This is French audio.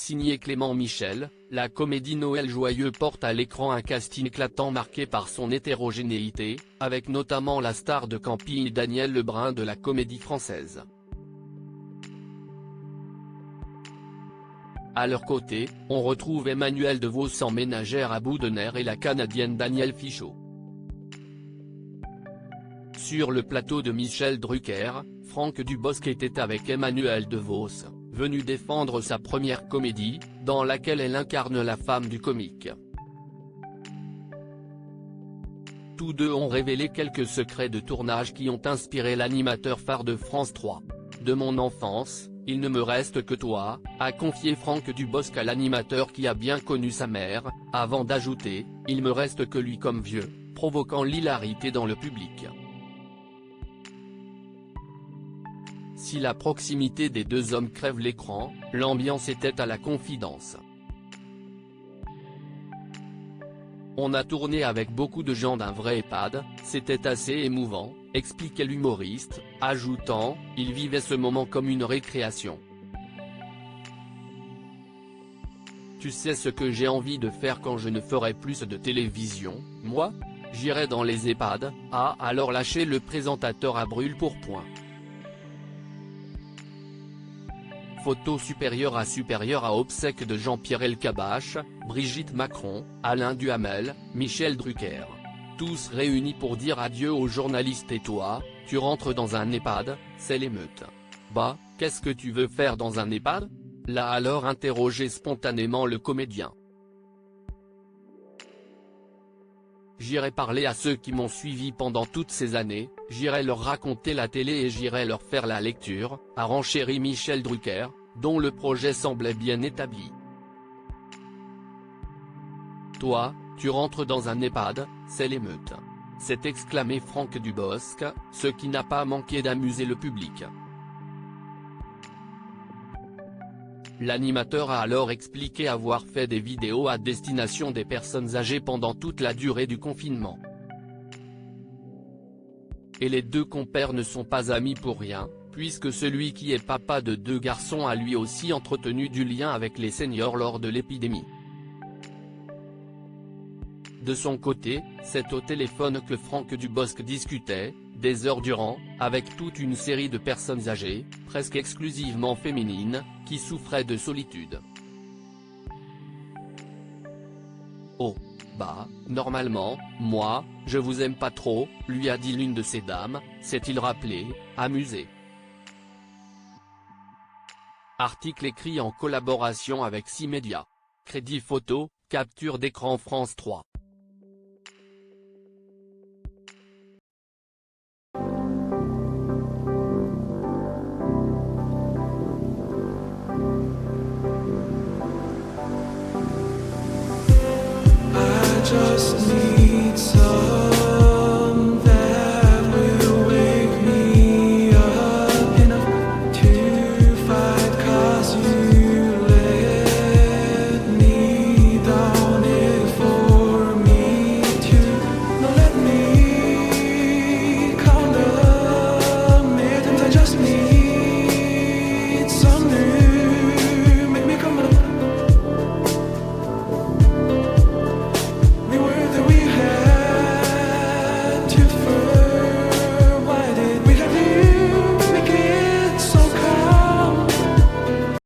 Signé Clément Michel, la comédie Noël joyeux porte à l'écran un casting éclatant marqué par son hétérogénéité, avec notamment la star de camping Daniel Lebrun de la Comédie Française. À leur côté, on retrouve Emmanuelle DeVos en ménagère à bout de nerfs et la Canadienne Danielle Fichot. Sur le plateau de Michel Drucker, Franck Dubosc était avec Emmanuelle DeVos, venue défendre sa première comédie, dans laquelle elle incarne la femme du comique. Tous deux ont révélé quelques secrets de tournage qui ont inspiré l'animateur phare de France 3. De mon enfance, il ne me reste que toi, a confié Franck Dubosc à l'animateur qui a bien connu sa mère, avant d'ajouter, il me reste que lui comme vieux, provoquant l'hilarité dans le public. Si la proximité des deux hommes crève l'écran, l'ambiance était à la confidence. On a tourné avec beaucoup de gens d'un vrai EHPAD, c'était assez émouvant, expliquait l'humoriste, ajoutant, il vivait ce moment comme une récréation. Tu sais ce que j'ai envie de faire quand je ne ferai plus de télévision, moi? J'irai dans les EHPAD, a alors lâché le présentateur à brûle-pourpoint. Photo supérieure à obsèques de Jean-Pierre Elkabbach, Brigitte Macron, Alain Duhamel, Michel Drucker. Tous réunis pour dire adieu aux journalistes et toi, tu rentres dans un EHPAD, c'est l'émeute. Bah, qu'est-ce que tu veux faire dans un EHPAD? L'a alors interrogé spontanément le comédien. J'irai parler à ceux qui m'ont suivi pendant toutes ces années, j'irai leur raconter la télé et j'irai leur faire la lecture, a renchéri Michel Drucker, dont le projet semblait bien établi. Toi, tu rentres dans un EHPAD, c'est l'émeute. S'est exclamé Franck Dubosc, ce qui n'a pas manqué d'amuser le public. L'animateur a alors expliqué avoir fait des vidéos à destination des personnes âgées pendant toute la durée du confinement. Et les deux compères ne sont pas amis pour rien, puisque celui qui est papa de deux garçons a lui aussi entretenu du lien avec les seniors lors de l'épidémie. De son côté, c'est au téléphone que Franck Dubosc discutait, des heures durant, avec toute une série de personnes âgées, presque exclusivement féminines, qui souffraient de solitude. Oh, bah, normalement, moi, je vous aime pas trop, lui a dit l'une de ces dames, s'est-il rappelé, amusé. Article écrit en collaboration avec 6 médias. Crédit photo, capture d'écran France 3.